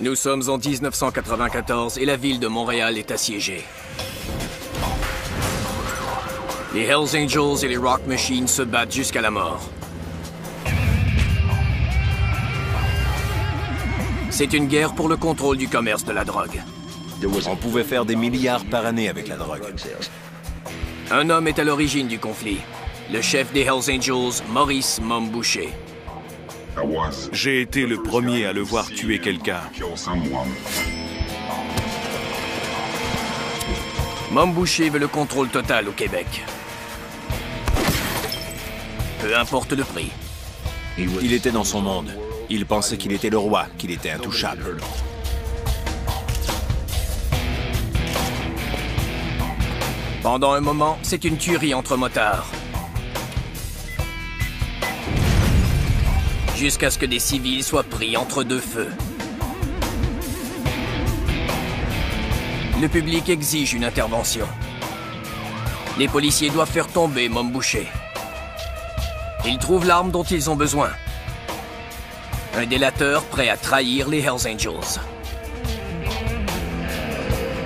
Nous sommes en 1994 et la ville de Montréal est assiégée. Les Hells Angels et les Rock Machines se battent jusqu'à la mort. C'est une guerre pour le contrôle du commerce de la drogue. On pouvait faire des milliards par année avec la drogue. Un homme est à l'origine du conflit. Le chef des Hells Angels, Maurice Mom Boucher. J'ai été le premier à le voir tuer quelqu'un. Mom Boucher veut le contrôle total au Québec. Peu importe le prix. Il était dans son monde. Il pensait qu'il était le roi, qu'il était intouchable. Pendant un moment, c'est une tuerie entre motards. Jusqu'à ce que des civils soient pris entre deux feux. Le public exige une intervention. Les policiers doivent faire tomber Mom Boucher. Ils trouvent l'arme dont ils ont besoin. Un délateur prêt à trahir les Hells Angels.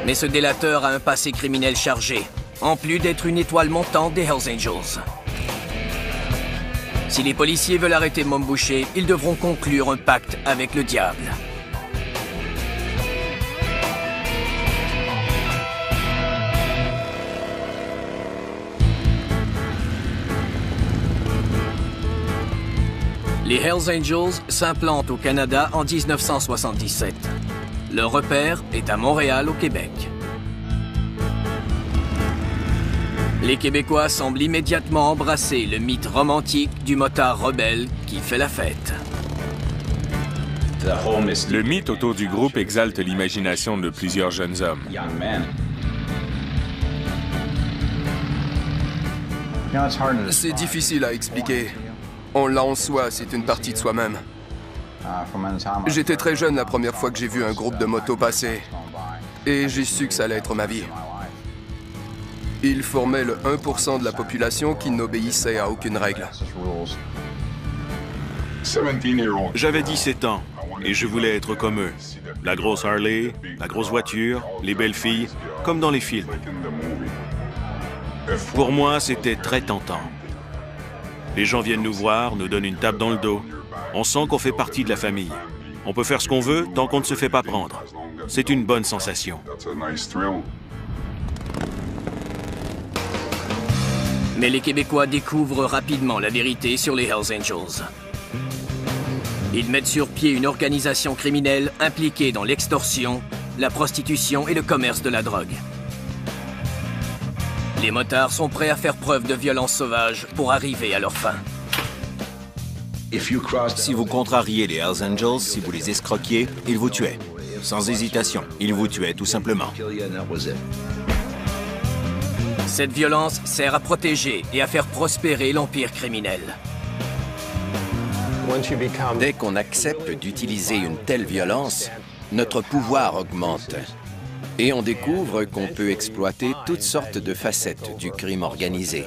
Mais ce délateur a un passé criminel chargé, en plus d'être une étoile montante des Hells Angels. Si les policiers veulent arrêter Mom Boucher, ils devront conclure un pacte avec le diable. Les Hells Angels s'implantent au Canada en 1977. Leur repère est à Montréal, au Québec. Les Québécois semblent immédiatement embrasser le mythe romantique du motard rebelle qui fait la fête. Le mythe autour du groupe exalte l'imagination de plusieurs jeunes hommes. C'est difficile à expliquer. On l'a en soi, c'est une partie de soi-même. J'étais très jeune la première fois que j'ai vu un groupe de motos passer. Et j'ai su que ça allait être ma vie. Ils formaient le 1% de la population qui n'obéissait à aucune règle. J'avais 17 ans et je voulais être comme eux. La grosse Harley, la grosse voiture, les belles filles, comme dans les films. Pour moi, c'était très tentant. Les gens viennent nous voir, nous donnent une tape dans le dos. On sent qu'on fait partie de la famille. On peut faire ce qu'on veut tant qu'on ne se fait pas prendre. C'est une bonne sensation. Mais les Québécois découvrent rapidement la vérité sur les Hells Angels. Ils mettent sur pied une organisation criminelle impliquée dans l'extorsion, la prostitution et le commerce de la drogue. Les motards sont prêts à faire preuve de violence sauvage pour arriver à leur fin. Si vous contrariez les Hells Angels, si vous les escroquiez, ils vous tuaient. Sans hésitation, ils vous tuaient tout simplement. Cette violence sert à protéger et à faire prospérer l'empire criminel. Dès qu'on accepte d'utiliser une telle violence, notre pouvoir augmente. Et on découvre qu'on peut exploiter toutes sortes de facettes du crime organisé.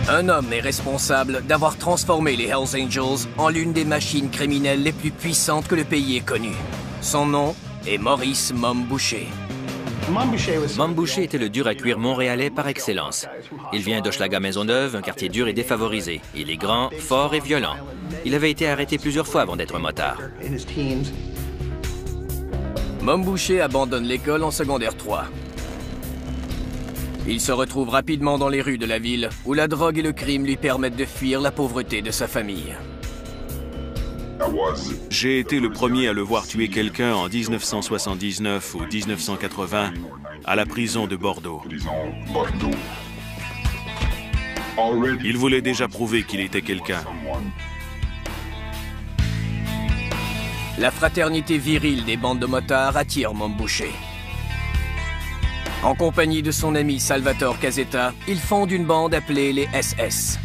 Un homme est responsable d'avoir transformé les Hells Angels en l'une des machines criminelles les plus puissantes que le pays ait connues. Son nom est Maurice Mom Boucher. Mom Boucher était le dur à cuire montréalais par excellence. Il vient d'Hochelaga-Maisonneuve, un quartier dur et défavorisé. Il est grand, fort et violent. Il avait été arrêté plusieurs fois avant d'être motard. Mom Boucher abandonne l'école en secondaire 3. Il se retrouve rapidement dans les rues de la ville, où la drogue et le crime lui permettent de fuir la pauvreté de sa famille. J'ai été le premier à le voir tuer quelqu'un en 1979 ou 1980 à la prison de Bordeaux. Il voulait déjà prouver qu'il était quelqu'un. La fraternité virile des bandes de motards attire Mom Boucher. En compagnie de son ami Salvatore Casetta, ils fondent une bande appelée les SS.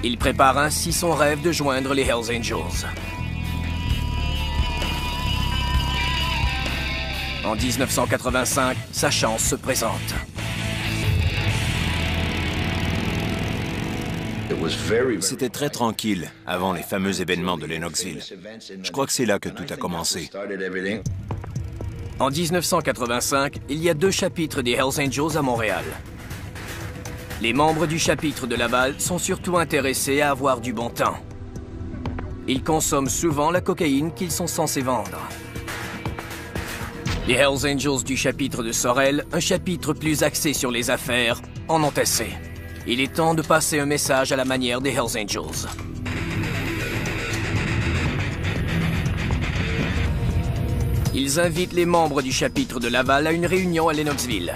Il prépare ainsi son rêve de joindre les Hells Angels. En 1985, sa chance se présente. C'était très tranquille avant les fameux événements de Lennoxville. Je crois que c'est là que tout a commencé. En 1985, il y a 2 chapitres des Hells Angels à Montréal. Les membres du chapitre de Laval sont surtout intéressés à avoir du bon temps. Ils consomment souvent la cocaïne qu'ils sont censés vendre. Les Hells Angels du chapitre de Sorel, un chapitre plus axé sur les affaires, en ont assez. Il est temps de passer un message à la manière des Hells Angels. Ils invitent les membres du chapitre de Laval à une réunion à Lennoxville,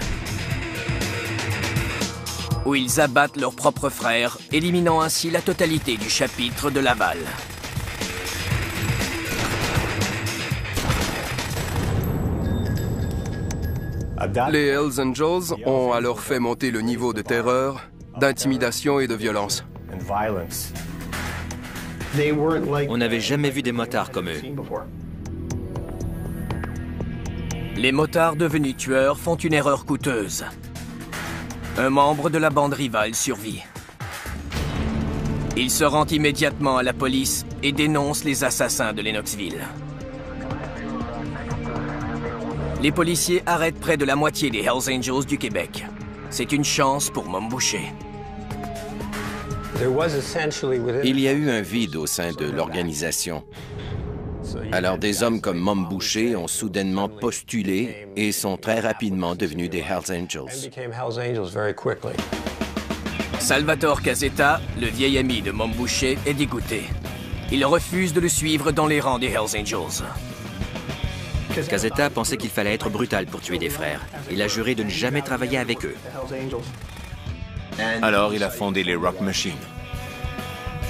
où ils abattent leurs propres frères, éliminant ainsi la totalité du chapitre de Laval. Les Hells Angels ont alors fait monter le niveau de terreur, d'intimidation et de violence. On n'avait jamais vu des motards comme eux. Les motards devenus tueurs font une erreur coûteuse. Un membre de la bande rivale survit. Il se rend immédiatement à la police et dénonce les assassins de Lennoxville. Les policiers arrêtent près de la moitié des Hells Angels du Québec. C'est une chance pour Mom Boucher. Il y a eu un vide au sein de l'organisation. Alors des hommes comme Mom Boucher ont soudainement postulé et sont très rapidement devenus des Hells Angels. Salvatore Casetta, le vieil ami de Mom Boucher, est dégoûté. Il refuse de le suivre dans les rangs des Hells Angels. Casetta pensait qu'il fallait être brutal pour tuer des frères. Il a juré de ne jamais travailler avec eux. Alors il a fondé les Rock Machine.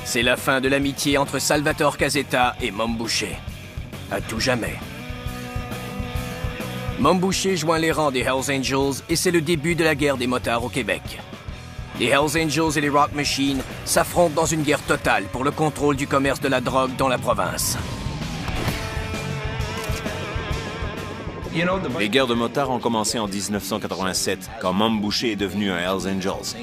C'est la fin de l'amitié entre Salvatore Casetta et Mom Boucher. À tout jamais. Mom Boucher joint les rangs des Hells Angels et c'est le début de la guerre des motards au Québec. Les Hells Angels et les Rock Machine s'affrontent dans une guerre totale pour le contrôle du commerce de la drogue dans la province. Les guerres de motards ont commencé en 1987, quand Mom Boucher est devenu un Hells Angels.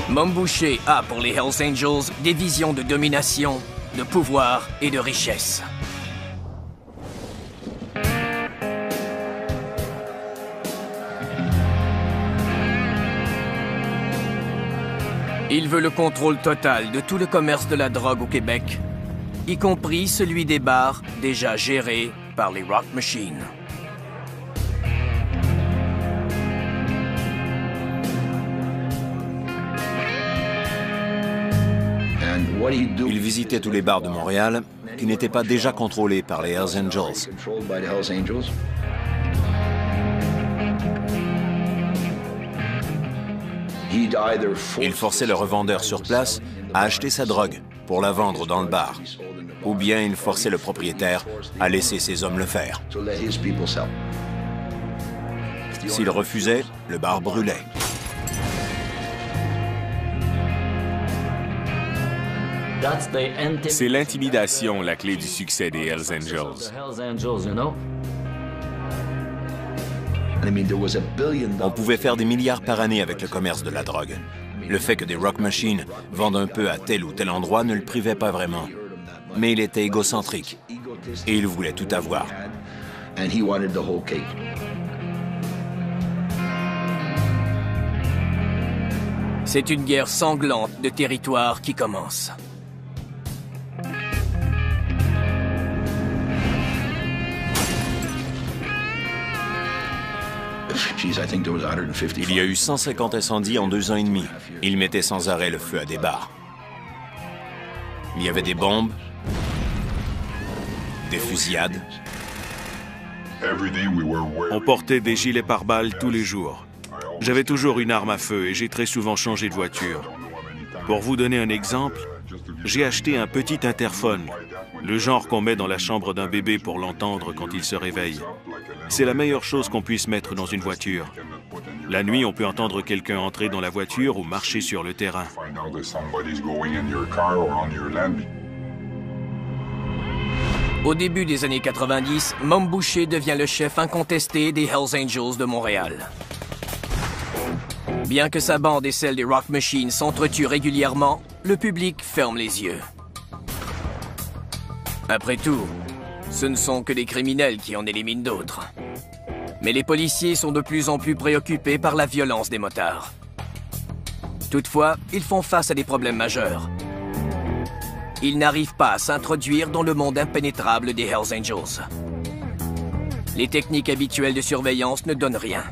Mom Boucher a pour les Hells Angels des visions de domination, de pouvoir et de richesse. Il veut le contrôle total de tout le commerce de la drogue au Québec, y compris celui des bars déjà gérés par les Rock Machine. Il visitait tous les bars de Montréal qui n'étaient pas déjà contrôlés par les Hells Angels. Il forçait le revendeur sur place à acheter sa drogue pour la vendre dans le bar. Ou bien il forçait le propriétaire à laisser ses hommes le faire. S'il refusait, le bar brûlait. C'est l'intimidation, la clé du succès des Hells Angels. On pouvait faire des milliards par année avec le commerce de la drogue. Le fait que des Rock Machine vendent un peu à tel ou tel endroit ne le privait pas vraiment. Mais il était égocentrique et il voulait tout avoir. C'est une guerre sanglante de territoire qui commence. Il y a eu 150 incendies en 2 ans et demi. Ils mettaient sans arrêt le feu à des bars. Il y avait des bombes, des fusillades. On portait des gilets pare-balles tous les jours. J'avais toujours une arme à feu et j'ai très souvent changé de voiture. Pour vous donner un exemple, j'ai acheté un petit interphone, le genre qu'on met dans la chambre d'un bébé pour l'entendre quand il se réveille. C'est la meilleure chose qu'on puisse mettre dans une voiture. La nuit, on peut entendre quelqu'un entrer dans la voiture ou marcher sur le terrain. Au début des années 90, Mom Boucher devient le chef incontesté des Hells Angels de Montréal. Bien que sa bande et celle des Rock Machine s'entretuent régulièrement, le public ferme les yeux. Après tout, ce ne sont que des criminels qui en éliminent d'autres. Mais les policiers sont de plus en plus préoccupés par la violence des motards. Toutefois, ils font face à des problèmes majeurs. Ils n'arrivent pas à s'introduire dans le monde impénétrable des Hells Angels. Les techniques habituelles de surveillance ne donnent rien.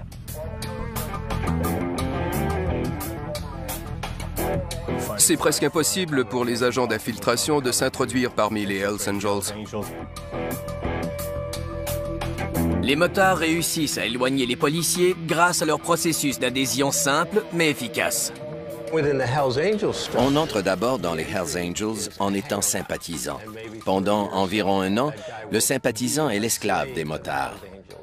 C'est presque impossible pour les agents d'infiltration de s'introduire parmi les Hells Angels. Les motards réussissent à éloigner les policiers grâce à leur processus d'adhésion simple mais efficace. On entre d'abord dans les Hells Angels en étant sympathisant. Pendant environ 1 an, le sympathisant est l'esclave des motards.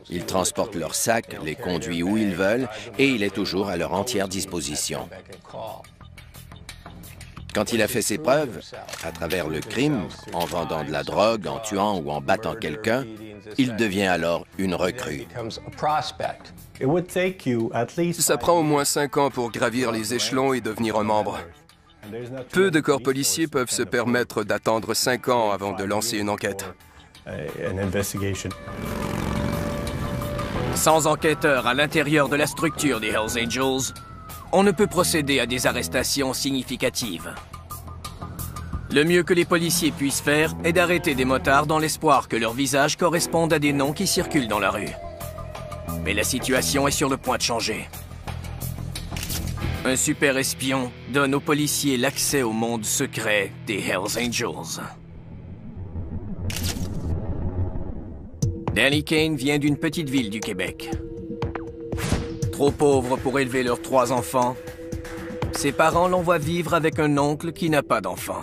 Il transporte leurs sacs, les conduit où ils veulent et il est toujours à leur entière disposition. Quand il a fait ses preuves, à travers le crime, en vendant de la drogue, en tuant ou en battant quelqu'un, il devient alors une recrue. Ça prend au moins 5 ans pour gravir les échelons et devenir un membre. Peu de corps policiers peuvent se permettre d'attendre 5 ans avant de lancer une enquête. Sans enquêteurs à l'intérieur de la structure des Hells Angels, on ne peut procéder à des arrestations significatives. Le mieux que les policiers puissent faire est d'arrêter des motards dans l'espoir que leurs visages correspondent à des noms qui circulent dans la rue. Mais la situation est sur le point de changer. Un super espion donne aux policiers l'accès au monde secret des Hells Angels. Danny Kane vient d'une petite ville du Québec. Trop pauvre pour élever leurs 3 enfants, ses parents l'envoient vivre avec un oncle qui n'a pas d'enfants.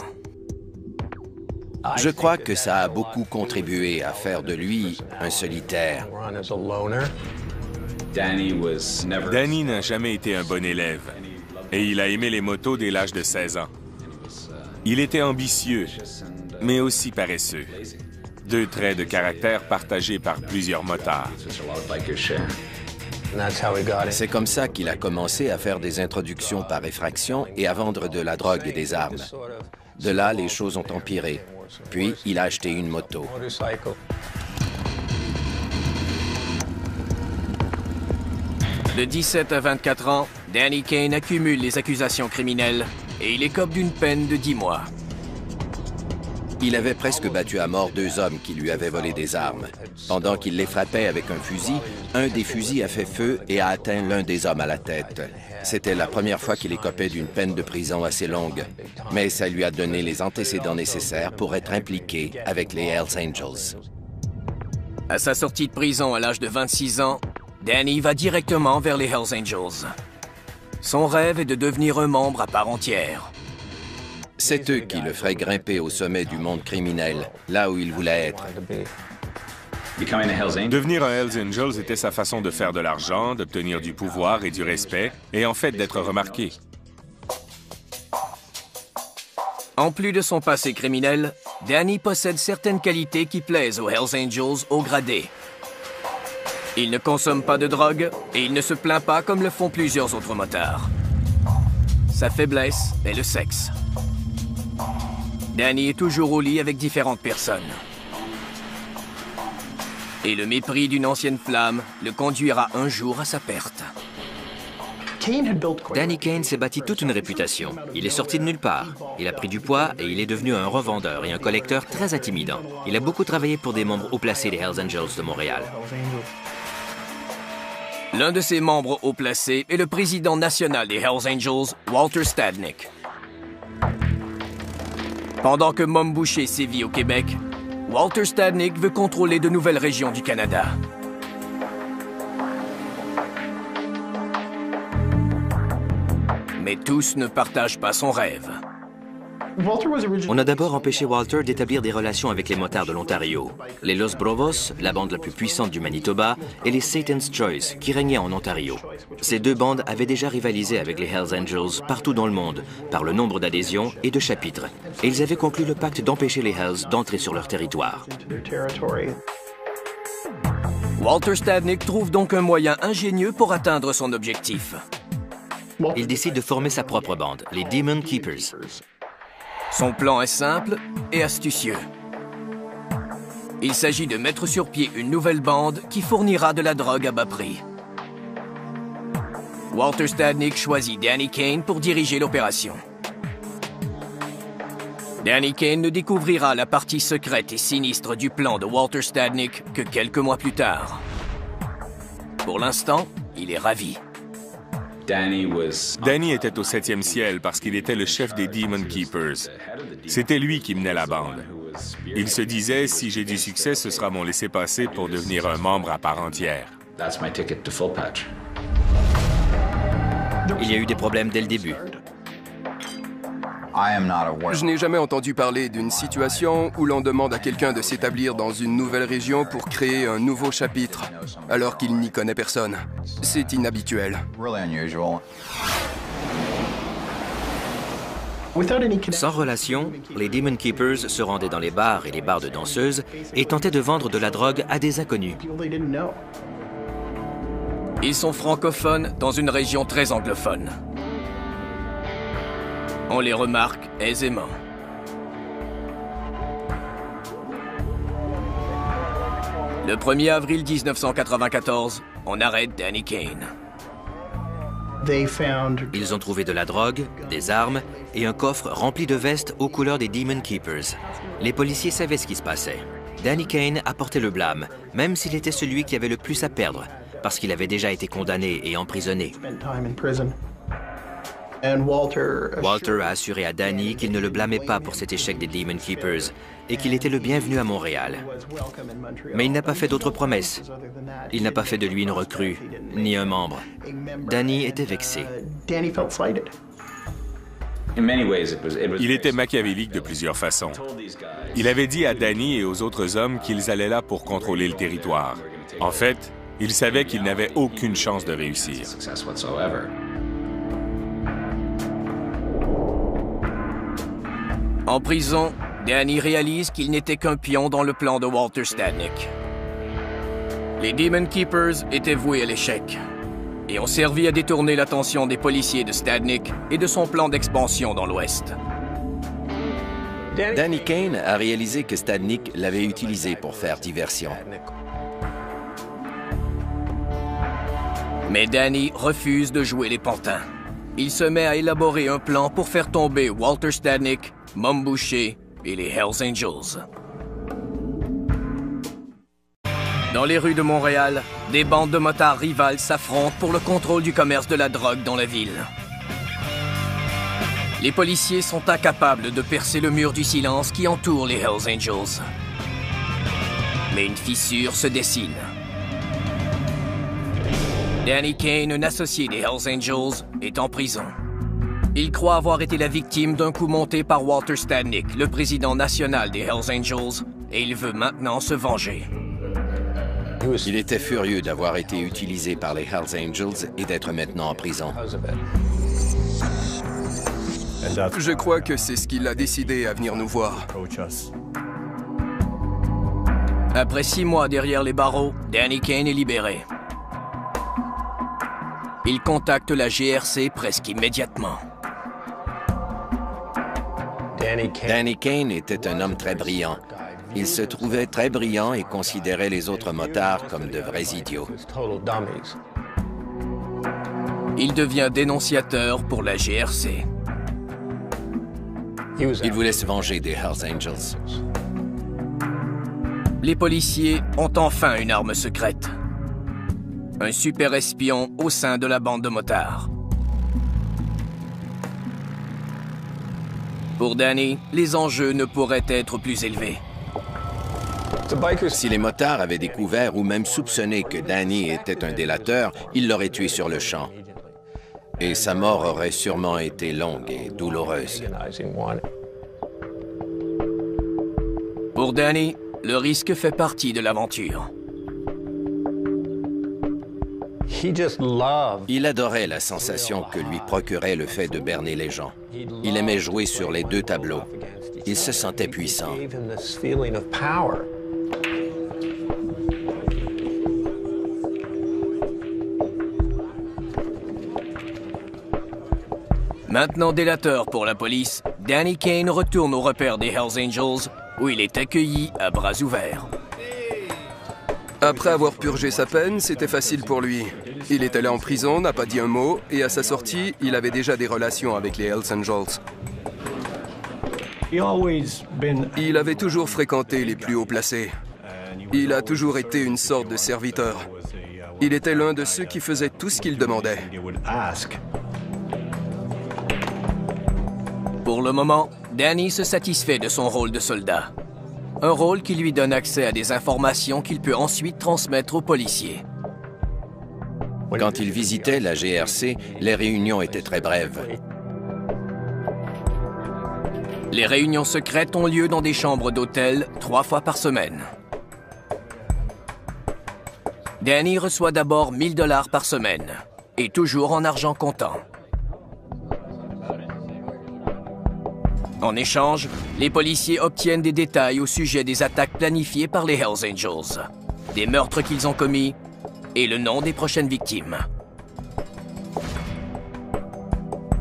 Je crois que ça a beaucoup contribué à faire de lui un solitaire. Danny n'a jamais été un bon élève et il a aimé les motos dès l'âge de 16 ans. Il était ambitieux, mais aussi paresseux. 2 traits de caractère partagés par plusieurs motards. C'est comme ça qu'il a commencé à faire des introductions par effraction et à vendre de la drogue et des armes. De là, les choses ont empiré. Puis, il a acheté une moto. De 17 à 24 ans, Danny Kane accumule les accusations criminelles et il écope d'une peine de 10 mois. Il avait presque battu à mort 2 hommes qui lui avaient volé des armes. Pendant qu'il les frappait avec un fusil, un des fusils a fait feu et a atteint l'un des hommes à la tête. C'était la première fois qu'il écopait d'une peine de prison assez longue, mais ça lui a donné les antécédents nécessaires pour être impliqué avec les Hells Angels. À sa sortie de prison à l'âge de 26 ans, Danny va directement vers les Hells Angels. Son rêve est de devenir un membre à part entière. C'est eux qui le feraient grimper au sommet du monde criminel, là où il voulait être. Devenir un Hells Angels était sa façon de faire de l'argent, d'obtenir du pouvoir et du respect, et en fait d'être remarqué. En plus de son passé criminel, Danny possède certaines qualités qui plaisent aux Hells Angels haut gradés. Il ne consomme pas de drogue et il ne se plaint pas comme le font plusieurs autres motards. Sa faiblesse est le sexe. Danny est toujours au lit avec différentes personnes. Et le mépris d'une ancienne flamme le conduira un jour à sa perte. Danny Kane s'est bâti toute une réputation. Il est sorti de nulle part. Il a pris du poids et il est devenu un revendeur et un collecteur très intimidant. Il a beaucoup travaillé pour des membres haut placés des Hells Angels de Montréal. L'un de ses membres haut placés est le président national des Hells Angels, Walter Stadnick. Pendant que Mom Boucher sévit au Québec, Walter Stadnick veut contrôler de nouvelles régions du Canada. Mais tous ne partagent pas son rêve. On a d'abord empêché Walter d'établir des relations avec les motards de l'Ontario, les Los Brovos, la bande la plus puissante du Manitoba, et les Satan's Choice, qui régnaient en Ontario. Ces deux bandes avaient déjà rivalisé avec les Hells Angels partout dans le monde, par le nombre d'adhésions et de chapitres. Et ils avaient conclu le pacte d'empêcher les Hells d'entrer sur leur territoire. Walter Stadnick trouve donc un moyen ingénieux pour atteindre son objectif. Il décide de former sa propre bande, les Demon Keepers. Son plan est simple et astucieux. Il s'agit de mettre sur pied une nouvelle bande qui fournira de la drogue à bas prix. Walter Stadnick choisit Danny Kane pour diriger l'opération. Danny Kane ne découvrira la partie secrète et sinistre du plan de Walter Stadnick que quelques mois plus tard. Pour l'instant, il est ravi. Danny était au 7e ciel parce qu'il était le chef des Demon Keepers. C'était lui qui menait la bande. Il se disait, si j'ai du succès, ce sera mon laissez-passer pour devenir un membre à part entière. Il y a eu des problèmes dès le début. Je n'ai jamais entendu parler d'une situation où l'on demande à quelqu'un de s'établir dans une nouvelle région pour créer un nouveau chapitre, alors qu'il n'y connaît personne. C'est inhabituel. Sans relation, les Demon Keepers se rendaient dans les bars et les bars de danseuses et tentaient de vendre de la drogue à des inconnus. Ils sont francophones dans une région très anglophone. On les remarque aisément. Le 1er avril 1994, on arrête Danny Kane. Ils ont trouvé de la drogue, des armes et un coffre rempli de vestes aux couleurs des Demon Keepers. Les policiers savaient ce qui se passait. Danny Kane a porté le blâme, même s'il était celui qui avait le plus à perdre, parce qu'il avait déjà été condamné et emprisonné. Walter a assuré à Danny qu'il ne le blâmait pas pour cet échec des Demon Keepers et qu'il était le bienvenu à Montréal. Mais il n'a pas fait d'autres promesses. Il n'a pas fait de lui une recrue, ni un membre. Danny était vexé. Il était machiavélique de plusieurs façons. Il avait dit à Danny et aux autres hommes qu'ils allaient là pour contrôler le territoire. En fait, il savait qu'il n'avait aucune chance de réussir. En prison, Danny réalise qu'il n'était qu'un pion dans le plan de Walter Stadnick. Les Demon Keepers étaient voués à l'échec et ont servi à détourner l'attention des policiers de Stadnick et de son plan d'expansion dans l'Ouest. Danny Kane a réalisé que Stadnick l'avait utilisé pour faire diversion. Mais Danny refuse de jouer les pantins. Il se met à élaborer un plan pour faire tomber Walter Stadnick, Mom Boucher et les Hells Angels. Dans les rues de Montréal, des bandes de motards rivales s'affrontent pour le contrôle du commerce de la drogue dans la ville. Les policiers sont incapables de percer le mur du silence qui entoure les Hells Angels. Mais une fissure se dessine. Danny Kane, un associé des Hells Angels, est en prison. Il croit avoir été la victime d'un coup monté par Walter Stadnick, le président national des Hells Angels, et il veut maintenant se venger. Il était furieux d'avoir été utilisé par les Hells Angels et d'être maintenant en prison. Je crois que c'est ce qui l'a décidé à venir nous voir. Après 6 mois derrière les barreaux, Danny Kane est libéré. Il contacte la GRC presque immédiatement. Danny Kane était un homme très brillant. Il se trouvait très brillant et considérait les autres motards comme de vrais idiots. Il devient dénonciateur pour la GRC. Il voulait se venger des Hells Angels. Les policiers ont enfin une arme secrète. Un super espion au sein de la bande de motards. Pour Danny, les enjeux ne pourraient être plus élevés. Si les motards avaient découvert ou même soupçonné que Danny était un délateur, ils l'auraient tué sur le champ. Et sa mort aurait sûrement été longue et douloureuse. Pour Danny, le risque fait partie de l'aventure. Il adorait la sensation que lui procurait le fait de berner les gens. Il aimait jouer sur les deux tableaux. Il se sentait puissant. Maintenant délateur pour la police, Danny Kane retourne au repère des Hells Angels, où il est accueilli à bras ouverts. Après avoir purgé sa peine, c'était facile pour lui. Il était là en prison, n'a pas dit un mot, et à sa sortie, il avait déjà des relations avec les Hells Angels. Il avait toujours fréquenté les plus hauts placés. Il a toujours été une sorte de serviteur. Il était l'un de ceux qui faisaient tout ce qu'il demandait. Pour le moment, Danny se satisfait de son rôle de soldat. Un rôle qui lui donne accès à des informations qu'il peut ensuite transmettre aux policiers. Quand il visitait la GRC, les réunions étaient très brèves. Les réunions secrètes ont lieu dans des chambres d'hôtel 3 fois par semaine. Danny reçoit d'abord 1 000 $ par semaine, et toujours en argent comptant. En échange, les policiers obtiennent des détails au sujet des attaques planifiées par les Hells Angels, des meurtres qu'ils ont commis et le nom des prochaines victimes.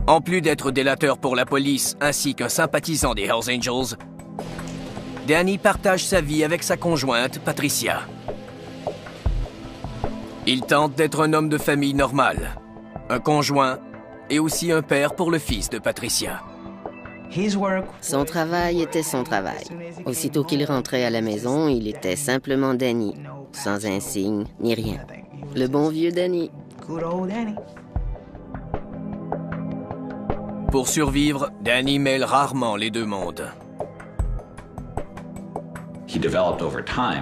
En plus d'être délateur pour la police ainsi qu'un sympathisant des Hells Angels, Danny partage sa vie avec sa conjointe, Patricia. Il tente d'être un homme de famille normal, un conjoint et aussi un père pour le fils de Patricia. Son travail était son travail. Aussitôt qu'il rentrait à la maison, il était simplement Danny, sans insigne ni rien. Le bon vieux Danny. Pour survivre, Danny mêle rarement les deux mondes.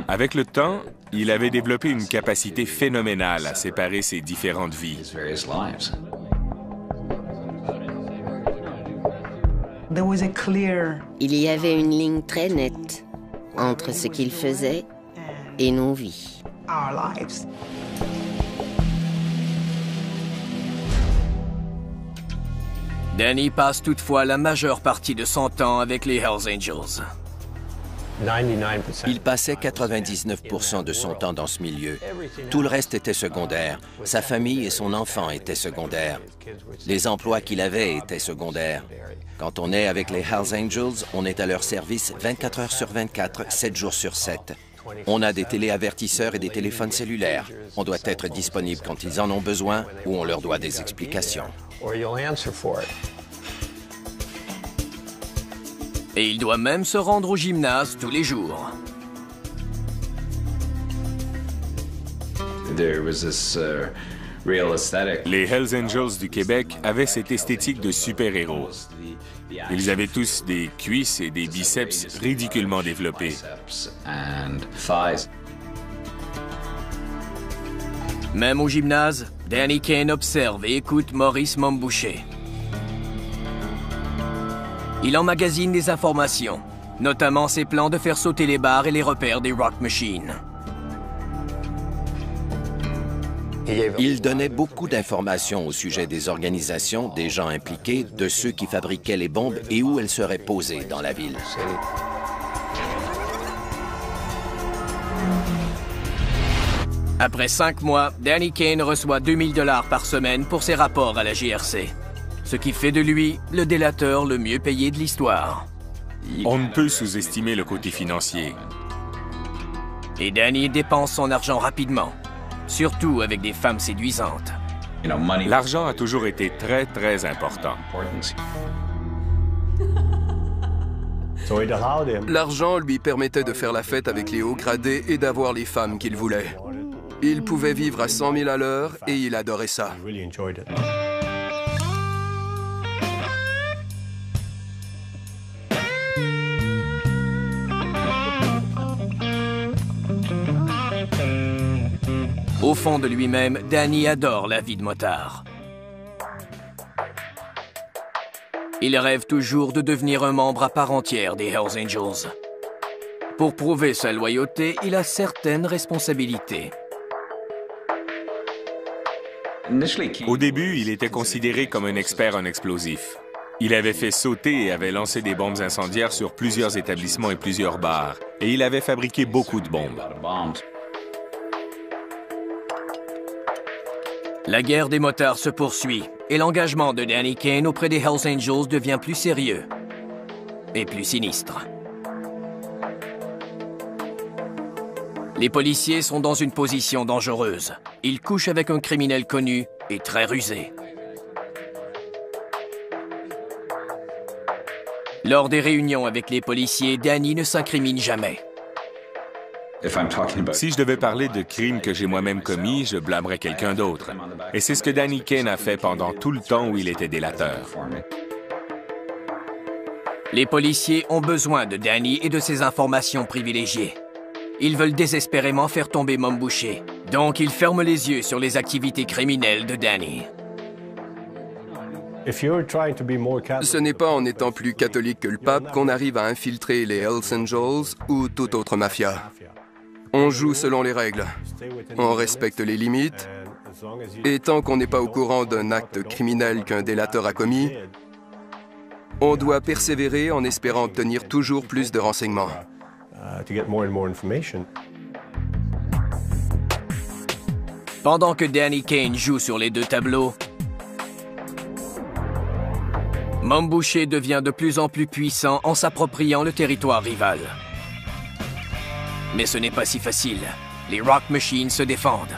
Avec le temps, il avait développé une capacité phénoménale à séparer ses différentes vies. Il y avait une ligne très nette entre ce qu'il faisait et nos vies. Danny passe toutefois la majeure partie de son temps avec les Hells Angels. Il passait 99% de son temps dans ce milieu. Tout le reste était secondaire. Sa famille et son enfant étaient secondaires. Les emplois qu'il avait étaient secondaires. Quand on est avec les Hells Angels, on est à leur service 24 heures sur 24, 7 jours sur 7. On a des téléavertisseurs et des téléphones cellulaires. On doit être disponible quand ils en ont besoin ou on leur doit des explications. Et il doit même se rendre au gymnase tous les jours. Les Hells Angels du Québec avaient cette esthétique de super-héros. Ils avaient tous des cuisses et des biceps ridiculement développés. Même au gymnase, Danny Kane observe et écoute Maurice Momboucher. Il emmagasine des informations, notamment ses plans de faire sauter les barres et les repères des Rock Machine. Il donnait beaucoup d'informations au sujet des organisations, des gens impliqués, de ceux qui fabriquaient les bombes et où elles seraient posées dans la ville. Après 5 mois, Danny Kane reçoit 2 000 $ par semaine pour ses rapports à la GRC. Ce qui fait de lui le délateur le mieux payé de l'histoire. On ne peut sous-estimer le côté financier. Et Danny dépense son argent rapidement, surtout avec des femmes séduisantes. L'argent a toujours été très, très important. L'argent lui permettait de faire la fête avec les hauts gradés et d'avoir les femmes qu'il voulait. Il pouvait vivre à 100 000 à l'heure et il adorait ça. Au fond de lui-même, Danny adore la vie de motard. Il rêve toujours de devenir un membre à part entière des Hells Angels. Pour prouver sa loyauté, il a certaines responsabilités. Au début, il était considéré comme un expert en explosifs. Il avait fait sauter et avait lancé des bombes incendiaires sur plusieurs établissements et plusieurs bars. Et il avait fabriqué beaucoup de bombes. La guerre des motards se poursuit et l'engagement de Danny Kane auprès des Hells Angels devient plus sérieux et plus sinistre. Les policiers sont dans une position dangereuse. Ils couchent avec un criminel connu et très rusé. Lors des réunions avec les policiers, Danny ne s'incrimine jamais. Si je devais parler de crimes que j'ai moi-même commis, je blâmerais quelqu'un d'autre. Et c'est ce que Danny Kane a fait pendant tout le temps où il était délateur. Les policiers ont besoin de Danny et de ses informations privilégiées. Ils veulent désespérément faire tomber Mom Boucher. Donc, ils ferment les yeux sur les activités criminelles de Danny. Ce n'est pas en étant plus catholique que le pape qu'on arrive à infiltrer les Hells Angels ou toute autre mafia. On joue selon les règles. On respecte les limites. Et tant qu'on n'est pas au courant d'un acte criminel qu'un délateur a commis, on doit persévérer en espérant obtenir toujours plus de renseignements. Pendant que Danny Kane joue sur les deux tableaux, Mom Boucher devient de plus en plus puissant en s'appropriant le territoire rival. Mais ce n'est pas si facile. Les Rock Machines se défendent.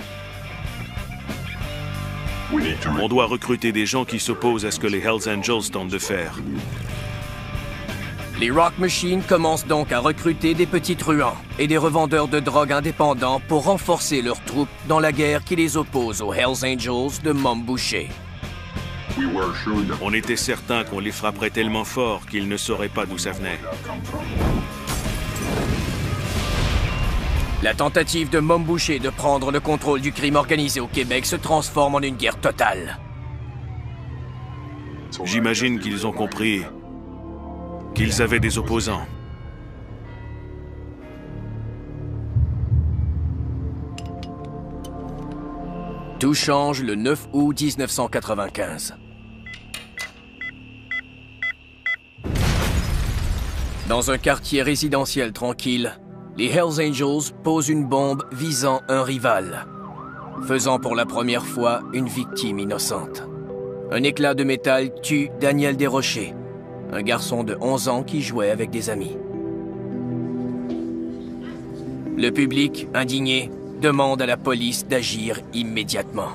On doit recruter des gens qui s'opposent à ce que les Hells Angels tentent de faire. Les Rock Machines commencent donc à recruter des petits truands et des revendeurs de drogue indépendants pour renforcer leurs troupes dans la guerre qui les oppose aux Hells Angels de Mom Boucher. On était certain qu'on les frapperait tellement fort qu'ils ne sauraient pas d'où ça venait. La tentative de Mom Boucher de prendre le contrôle du crime organisé au Québec se transforme en une guerre totale. J'imagine qu'ils ont compris qu'ils avaient des opposants. Tout change le 9 août 1995. Dans un quartier résidentiel tranquille, les Hells Angels posent une bombe visant un rival, faisant pour la première fois une victime innocente. Un éclat de métal tue Daniel Desrochers, un garçon de 11 ans qui jouait avec des amis. Le public, indigné, demande à la police d'agir immédiatement.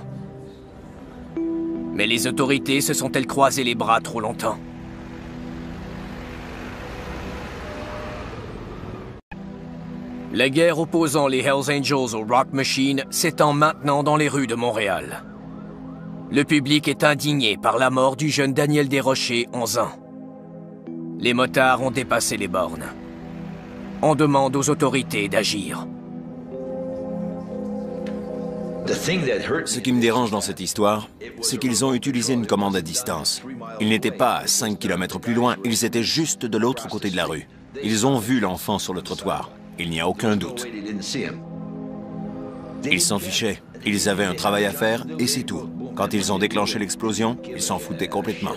Mais les autorités se sont-elles croisées les bras trop longtemps? La guerre opposant les Hells Angels aux Rock Machines s'étend maintenant dans les rues de Montréal. Le public est indigné par la mort du jeune Daniel Desrochers, 11 ans. Les motards ont dépassé les bornes. On demande aux autorités d'agir. Ce qui me dérange dans cette histoire, c'est qu'ils ont utilisé une commande à distance. Ils n'étaient pas à 5 km plus loin, ils étaient juste de l'autre côté de la rue. Ils ont vu l'enfant sur le trottoir. Il n'y a aucun doute. Ils s'en fichaient. Ils avaient un travail à faire et c'est tout. Quand ils ont déclenché l'explosion, ils s'en foutaient complètement.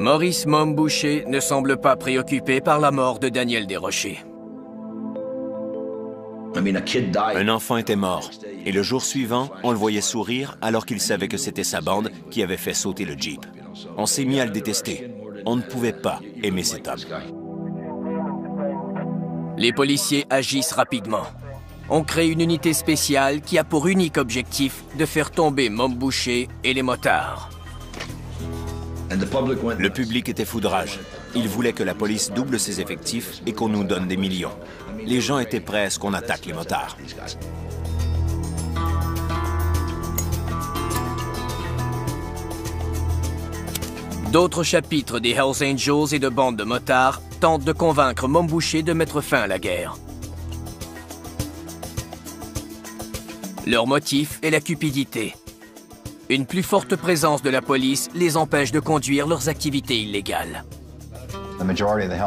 Maurice Mom Boucher ne semble pas préoccupé par la mort de Daniel Desrochers. Un enfant était mort, et le jour suivant, on le voyait sourire alors qu'il savait que c'était sa bande qui avait fait sauter le Jeep. On s'est mis à le détester. On ne pouvait pas aimer cet homme. Les policiers agissent rapidement. On crée une unité spéciale qui a pour unique objectif de faire tomber Mom Boucher et les motards. Le public était fou de rage. Il voulait que la police double ses effectifs et qu'on nous donne des millions. Les gens étaient prêts à ce qu'on attaque les motards. D'autres chapitres des Hells Angels et de bandes de motards tentent de convaincre Mom Boucher de mettre fin à la guerre. Leur motif est la cupidité. Une plus forte présence de la police les empêche de conduire leurs activités illégales.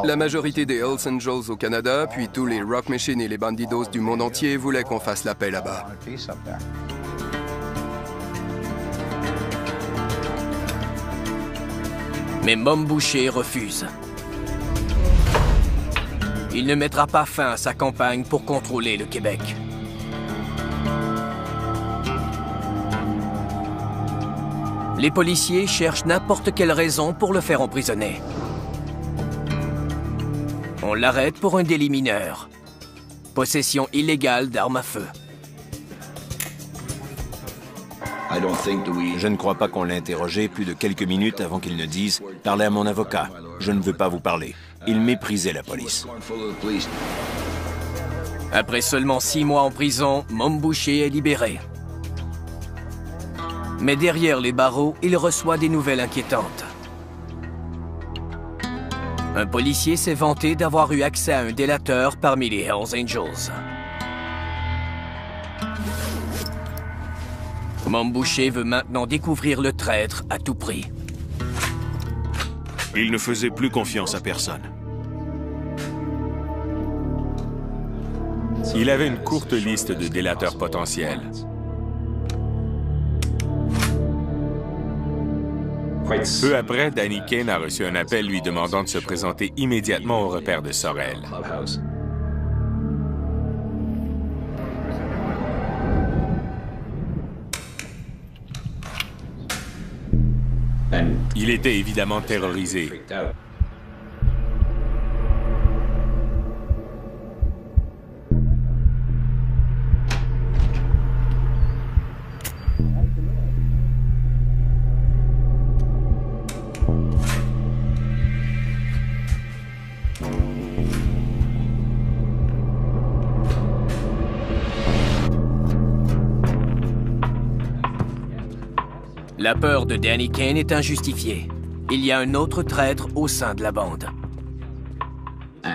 La majorité des Hells Angels au Canada, puis tous les Rock Machine et les Bandidos du monde entier voulaient qu'on fasse la paix là-bas. Mais Mom Boucher refuse. Il ne mettra pas fin à sa campagne pour contrôler le Québec. Les policiers cherchent n'importe quelle raison pour le faire emprisonner. On l'arrête pour un délit mineur. Possession illégale d'armes à feu. Je ne crois pas qu'on l'ait interrogé plus de quelques minutes avant qu'il ne dise « Parlez à mon avocat. Je ne veux pas vous parler. » Il méprisait la police. Après seulement 6 mois en prison, Mom Boucher est libéré. Mais derrière les barreaux, il reçoit des nouvelles inquiétantes. Un policier s'est vanté d'avoir eu accès à un délateur parmi les Hells Angels. Mom Boucher veut maintenant découvrir le traître à tout prix. Il ne faisait plus confiance à personne. Il avait une courte liste de délateurs potentiels. Peu après, Danny Kane a reçu un appel lui demandant de se présenter immédiatement au repère de Sorel. Il était évidemment terrorisé. La peur de Danny Kane est injustifiée. Il y a un autre traître au sein de la bande.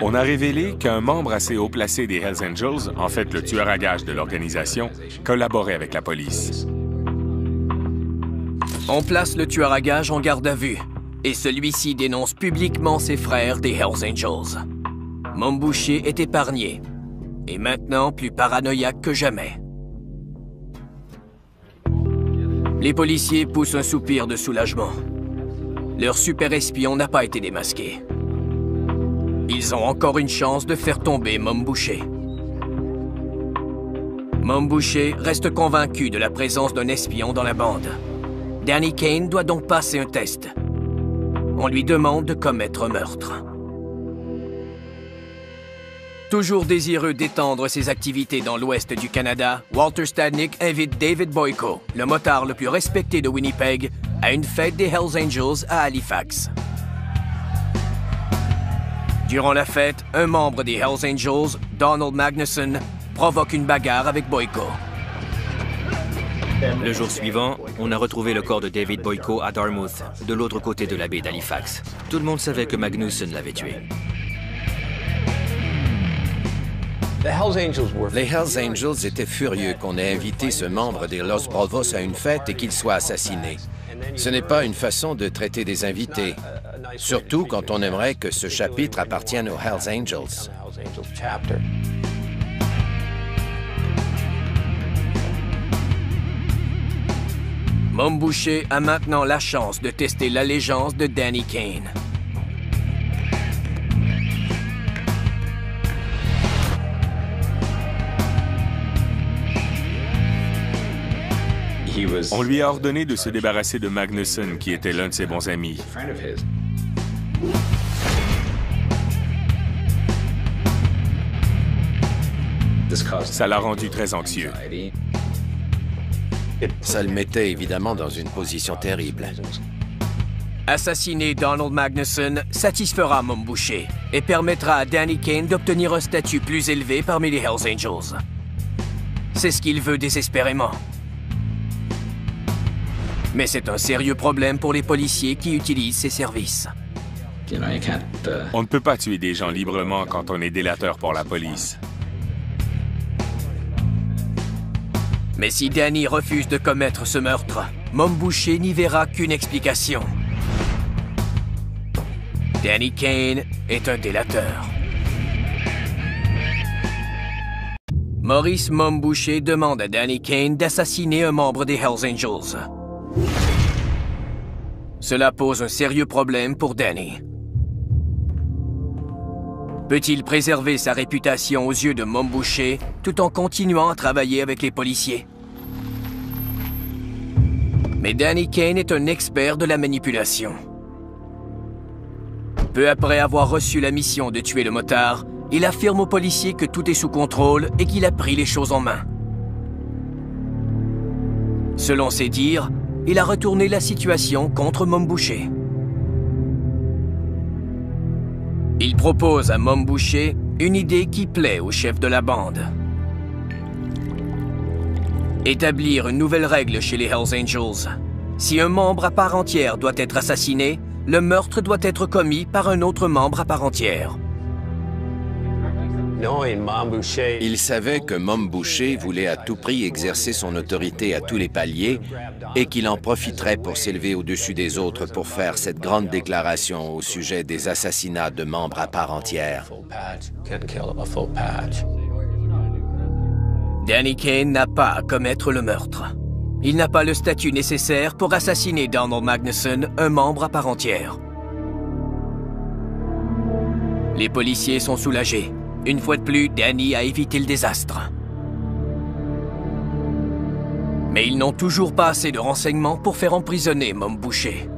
On a révélé qu'un membre assez haut placé des Hells Angels, en fait le tueur à gages de l'organisation, collaborait avec la police. On place le tueur à gages en garde à vue, et celui-ci dénonce publiquement ses frères des Hells Angels. Mom Boucher est épargné, et maintenant plus paranoïaque que jamais. Les policiers poussent un soupir de soulagement. Leur super espion n'a pas été démasqué. Ils ont encore une chance de faire tomber Mom Boucher. Mom Boucher reste convaincu de la présence d'un espion dans la bande. Danny Kane doit donc passer un test. On lui demande de commettre un meurtre. Toujours désireux d'étendre ses activités dans l'ouest du Canada, Walter Stadnick invite David Boyko, le motard le plus respecté de Winnipeg, à une fête des Hells Angels à Halifax. Durant la fête, un membre des Hells Angels, Donald Magnuson, provoque une bagarre avec Boyko. Le jour suivant, on a retrouvé le corps de David Boyko à Dartmouth, de l'autre côté de la baie d'Halifax. Tout le monde savait que Magnuson l'avait tué. Les Hells Angels étaient furieux qu'on ait invité ce membre des Los Bravos à une fête et qu'il soit assassiné. Ce n'est pas une façon de traiter des invités, surtout quand on aimerait que ce chapitre appartienne aux Hells Angels. Mom Boucher a maintenant la chance de tester l'allégeance de Danny Kane. On lui a ordonné de se débarrasser de Magnuson, qui était l'un de ses bons amis. Ça l'a rendu très anxieux. Ça le mettait évidemment dans une position terrible. Assassiner Donald Magnuson satisfera Mom Boucher et permettra à Danny Kane d'obtenir un statut plus élevé parmi les Hells Angels. C'est ce qu'il veut désespérément. Mais c'est un sérieux problème pour les policiers qui utilisent ses services. On ne peut pas tuer des gens librement quand on est délateur pour la police. Mais si Danny refuse de commettre ce meurtre, Mom Boucher n'y verra qu'une explication. Danny Kane est un délateur. Maurice Mom Boucher demande à Danny Kane d'assassiner un membre des Hells Angels. Cela pose un sérieux problème pour Danny. Peut-il préserver sa réputation aux yeux de Mom Boucher tout en continuant à travailler avec les policiers? Mais Danny Kane est un expert de la manipulation. Peu après avoir reçu la mission de tuer le motard, il affirme aux policiers que tout est sous contrôle et qu'il a pris les choses en main. Selon ses dires, il a retourné la situation contre Mom Boucher. Il propose à Mom Boucher une idée qui plaît au chef de la bande. Établir une nouvelle règle chez les Hells Angels. Si un membre à part entière doit être assassiné, le meurtre doit être commis par un autre membre à part entière. Il savait que Mom Boucher voulait à tout prix exercer son autorité à tous les paliers et qu'il en profiterait pour s'élever au-dessus des autres pour faire cette grande déclaration au sujet des assassinats de membres à part entière. Danny Kane n'a pas à commettre le meurtre. Il n'a pas le statut nécessaire pour assassiner Donald Magnuson, un membre à part entière. Les policiers sont soulagés. Une fois de plus, Danny a évité le désastre. Mais ils n'ont toujours pas assez de renseignements pour faire emprisonner Mom Boucher.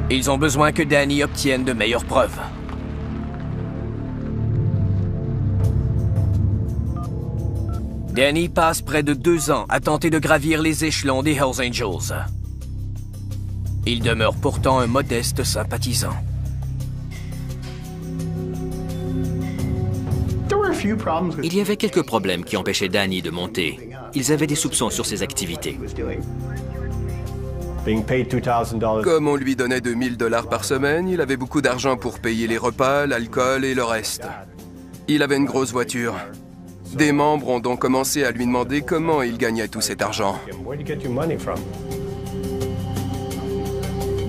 Ils ont besoin que Danny obtienne de meilleures preuves. Danny passe près de 2 ans à tenter de gravir les échelons des Hells Angels. Il demeure pourtant un modeste sympathisant. Il y avait quelques problèmes qui empêchaient Danny de monter. Ils avaient des soupçons sur ses activités. Comme on lui donnait $2000 par semaine, il avait beaucoup d'argent pour payer les repas, l'alcool et le reste. Il avait une grosse voiture. Des membres ont donc commencé à lui demander comment il gagnait tout cet argent.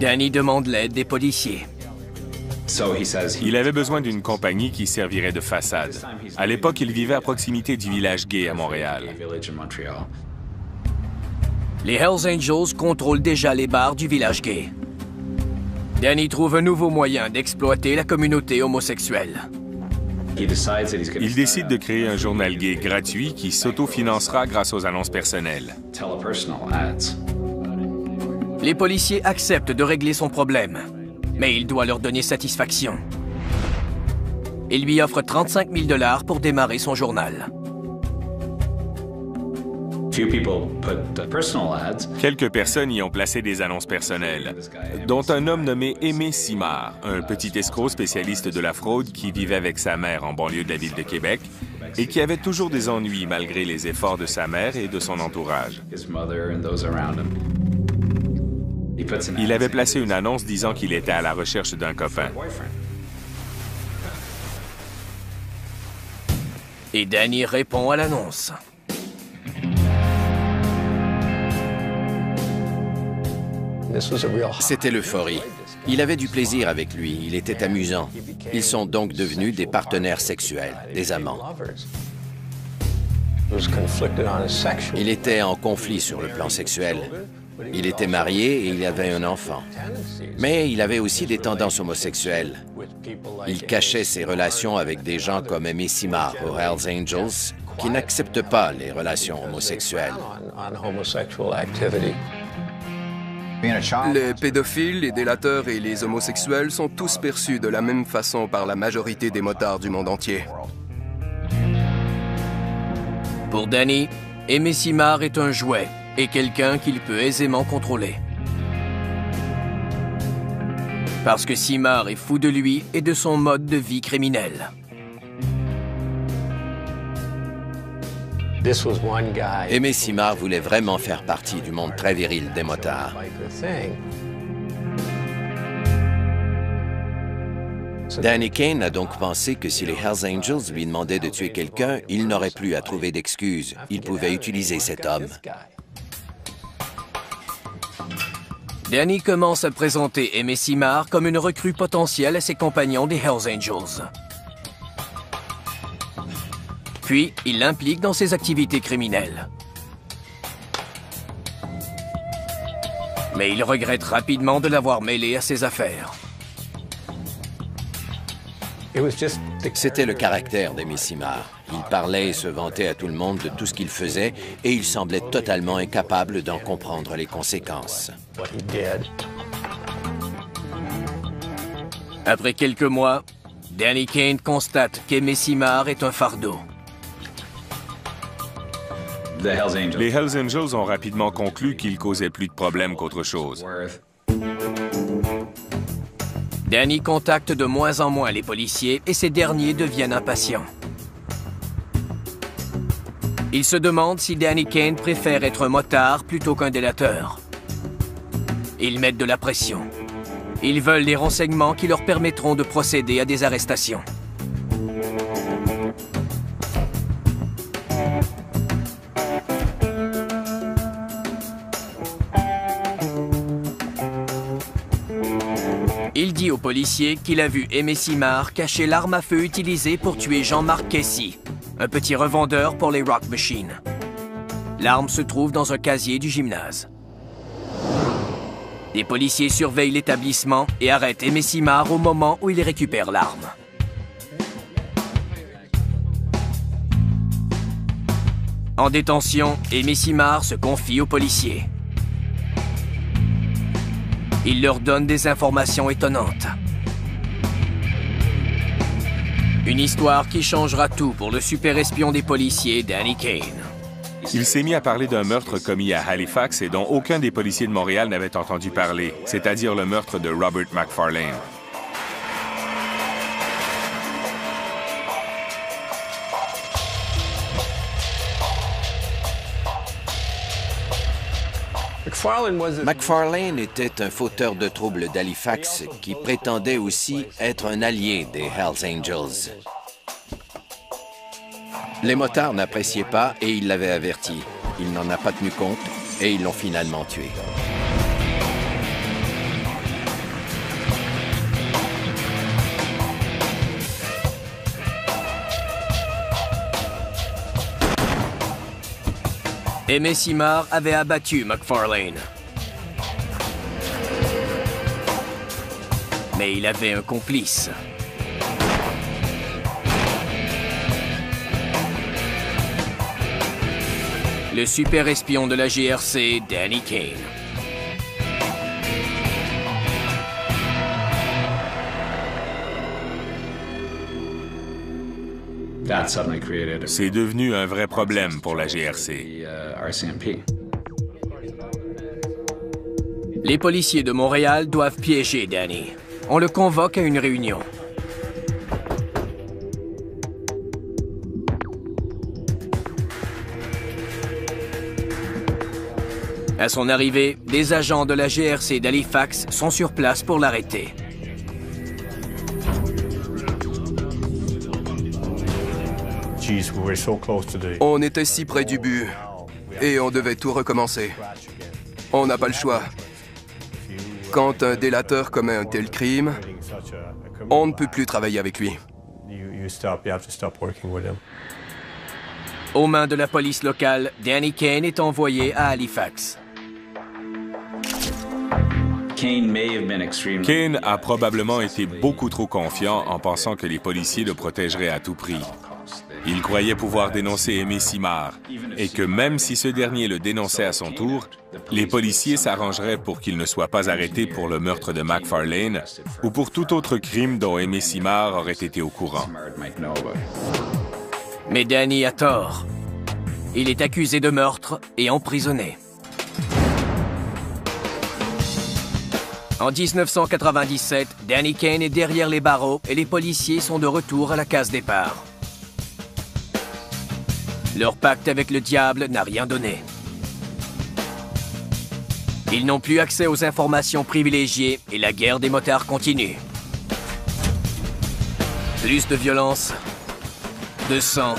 Danny demande l'aide des policiers. Il avait besoin d'une compagnie qui servirait de façade. À l'époque, il vivait à proximité du village gay à Montréal. Les Hells Angels contrôlent déjà les bars du village gay. Danny trouve un nouveau moyen d'exploiter la communauté homosexuelle. Il décide de créer un journal gay gratuit qui s'autofinancera grâce aux annonces personnelles. Les policiers acceptent de régler son problème, mais il doit leur donner satisfaction. Il lui offre 35 000 $ pour démarrer son journal. Quelques personnes y ont placé des annonces personnelles, dont un homme nommé Aimé Simard, un petit escroc spécialiste de la fraude qui vivait avec sa mère en banlieue de la ville de Québec et qui avait toujours des ennuis malgré les efforts de sa mère et de son entourage. Il avait placé une annonce disant qu'il était à la recherche d'un copain. Et Danny répond à l'annonce. C'était l'euphorie. Il avait du plaisir avec lui, il était amusant. Ils sont donc devenus des partenaires sexuels, des amants. Il était en conflit sur le plan sexuel. Il était marié et il avait un enfant. Mais il avait aussi des tendances homosexuelles. Il cachait ses relations avec des gens comme Aimé Simard aux Hells Angels, qui n'acceptent pas les relations homosexuelles. Les pédophiles, les délateurs et les homosexuels sont tous perçus de la même façon par la majorité des motards du monde entier. Pour Danny, Aimé Simard est un jouet et quelqu'un qu'il peut aisément contrôler. Parce que Simard est fou de lui et de son mode de vie criminel. Aimé Simard voulait vraiment faire partie du monde très viril des motards. Danny Kane a donc pensé que si les Hells Angels lui demandaient de tuer quelqu'un, il n'aurait plus à trouver d'excuses. Il pouvait utiliser cet homme. Danny commence à présenter Aimé Simard comme une recrue potentielle à ses compagnons des Hells Angels. Puis, il l'implique dans ses activités criminelles. Mais il regrette rapidement de l'avoir mêlé à ses affaires. C'était le caractère d'Aimé Simard. Il parlait et se vantait à tout le monde de tout ce qu'il faisait et il semblait totalement incapable d'en comprendre les conséquences. Après quelques mois, Danny Kane constate qu'Aimé Simard est un fardeau. Les Hells Angels ont rapidement conclu qu'il causait plus de problèmes qu'autre chose. Danny contacte de moins en moins les policiers et ces derniers deviennent impatients. Ils se demandent si Danny Kane préfère être un motard plutôt qu'un délateur. Ils mettent de la pression. Ils veulent des renseignements qui leur permettront de procéder à des arrestations. Il dit au policier qu'il a vu Aimé Simard cacher l'arme à feu utilisée pour tuer Jean-Marc Kessy, un petit revendeur pour les Rock Machine. L'arme se trouve dans un casier du gymnase. Les policiers surveillent l'établissement et arrêtent Aimé Simard au moment où il récupère l'arme. En détention, Aimé Simard se confie aux policiers. Il leur donne des informations étonnantes. Une histoire qui changera tout pour le super espion des policiers, Danny Kane. Il s'est mis à parler d'un meurtre commis à Halifax et dont aucun des policiers de Montréal n'avait entendu parler, c'est-à-dire le meurtre de Robert McFarlane. McFarlane était un fauteur de troubles d'Halifax qui prétendait aussi être un allié des Hells Angels. Les motards n'appréciaient pas et il l'avait averti. Il n'en a pas tenu compte et ils l'ont finalement tué. Aimé Simard avait abattu McFarlane. Mais il avait un complice. Le super espion de la GRC, Danny Kane. C'est devenu un vrai problème pour la GRC. Les policiers de Montréal doivent piéger Danny. On le convoque à une réunion. À son arrivée, des agents de la GRC d'Halifax sont sur place pour l'arrêter. On était si près du but et on devait tout recommencer. On n'a pas le choix. Quand un délateur commet un tel crime, on ne peut plus travailler avec lui. Aux mains de la police locale, Danny Kane est envoyé à Halifax. Kane a probablement été beaucoup trop confiant en pensant que les policiers le protégeraient à tout prix. Il croyait pouvoir dénoncer Aimé Simard et que même si ce dernier le dénonçait à son tour, les policiers s'arrangeraient pour qu'il ne soit pas arrêté pour le meurtre de McFarlane ou pour tout autre crime dont Aimé Simard aurait été au courant. Mais Danny a tort. Il est accusé de meurtre et emprisonné. En 1997, Danny Kane est derrière les barreaux et les policiers sont de retour à la case départ. Leur pacte avec le diable n'a rien donné. Ils n'ont plus accès aux informations privilégiées et la guerre des motards continue. Plus de violence, de sang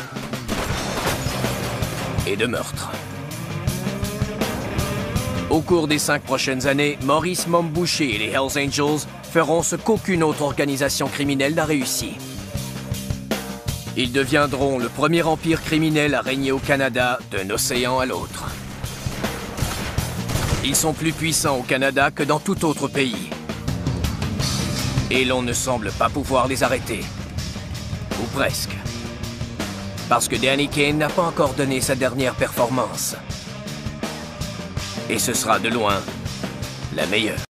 et de meurtre. Au cours des 5 prochaines années, Maurice Mom Boucher et les Hells Angels feront ce qu'aucune autre organisation criminelle n'a réussi. Ils deviendront le premier empire criminel à régner au Canada d'un océan à l'autre. Ils sont plus puissants au Canada que dans tout autre pays. Et l'on ne semble pas pouvoir les arrêter. Ou presque. Parce que Danny Kane n'a pas encore donné sa dernière performance. Et ce sera de loin la meilleure.